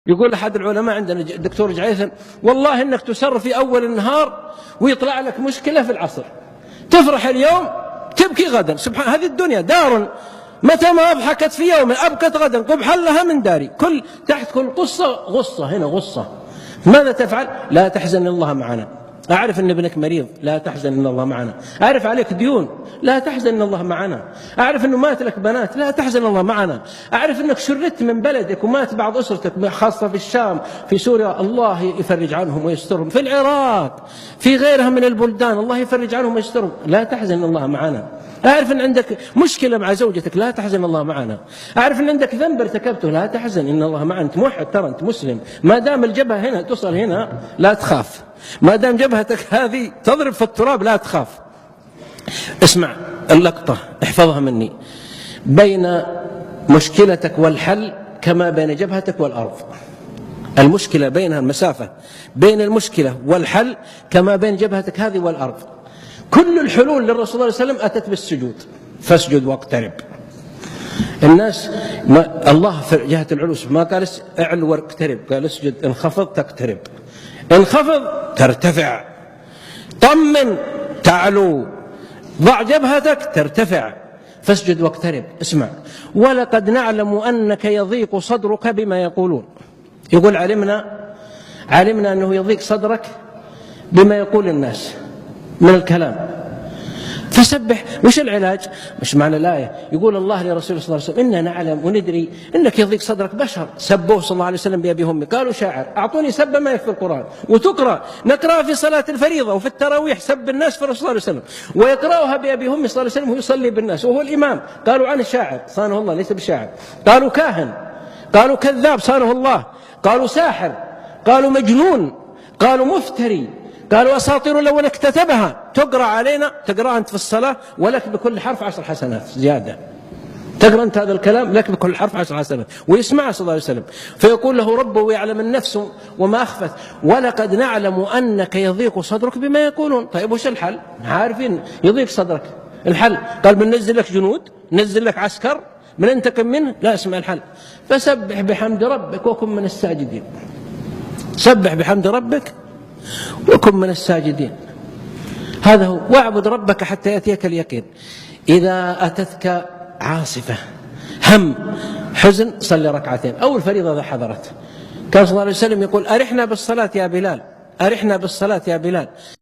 يقول أحد العلماء عندنا الدكتور جعيثم: والله إنك تسر في أول النهار ويطلع لك مشكلة في العصر، تفرح اليوم تبكي غدا. سبحان، هذه الدنيا دار متى ما أضحكت في يوم أبكت غدا قبحا لها من داري. تحت كل قصة غصة، هنا غصة. ماذا تفعل؟ لا تحزن، الله معنا. أعرف أن ابنك مريض، لا تحزن إن الله معنا. أعرف عليك ديون، لا تحزن إن الله معنا. أعرف أنه مات لك بنات، لا تحزن الله معنا. أعرف أنك شردت من بلدك ومات بعض أسرتك، خاصة في الشام، في سوريا، الله يفرج عنهم ويسترهم، في العراق، في غيرها من البلدان، الله يفرج عنهم ويسترهم، لا تحزن إن الله معنا. أعرف أن عندك مشكلة مع زوجتك، لا تحزن الله معنا. أعرف أن عندك ذنب ارتكبته، لا تحزن إن الله معنا. أنت موحد، ترى أنت مسلم. ما دام الجبهة هنا تصل هنا لا تخاف، ما دام جبهتك هذه تضرب في التراب لا تخاف. اسمع اللقطة، احفظها مني: بين مشكلتك والحل كما بين جبهتك والأرض. المشكلة بينها المسافة بين المشكلة والحل كما بين جبهتك هذه والأرض. كل الحلول للرسول صلى الله عليه وسلم أتت بالسجود، فاسجد واقترب. الناس الله في جهة العلو ما قال اعل واقترب، قال اسجد، انخفض تقترب، انخفض ترتفع، طمن تعلو، ضع جبهتك ترتفع، فاسجد واقترب. اسمع: ولقد نعلم أنك يضيق صدرك بما يقولون. يقول علمنا أنه يضيق صدرك بما يقول الناس من الكلام، فسبح. وش العلاج؟ مش معنى الآية يقول الله لرسوله صلى الله عليه وسلم: إننا نعلم وندري إنك يضيق صدرك. بشر سبوه صلى الله عليه وسلم بأبي همي، قالوا شاعر. أعطوني سب ما يكفي القرآن، نقرأ في صلاة الفريضة وفي التراويح سب الناس في الرسول صلى الله عليه وسلم، ويقرأها بأبي همي صلى الله عليه وسلم ويصلي بالناس وهو الإمام. قالوا عنه شاعر صانه الله ليس بشاعر، قالوا كاهن، قالوا كذاب صانه الله، قالوا ساحر، قالوا مجنون، قالوا مفتري، قالوا أساطير الأولين اكتتبها. تقرأ علينا، تقرأ أنت في الصلاة ولك بكل حرف 10 حسنات زيادة. تقرأ أنت هذا الكلام لك بكل حرف 10 حسنات. ويسمع صلى الله عليه وسلم فيقول له ربه يعلم النفس وما أخفت ولقد نعلم أنك يضيق صدرك بما يقولون. طيب وش الحل؟ عارفين يضيق صدرك، الحل قال بننزل لك جنود، ننزل لك عسكر، من انتقم منه. لا، اسمع الحل: فسبح بحمد ربك وكن من الساجدين. سبح بحمد ربك وكن من الساجدين، هذا هو. واعبد ربك حتى يأتيك اليقين. إذا أتتك عاصفة، هم، حزن، صلي ركعتين أو الفريضة إذا حضرت. كان صلى الله عليه وسلم يقول: أرحنا بالصلاة يا بلال، أرحنا بالصلاة يا بلال.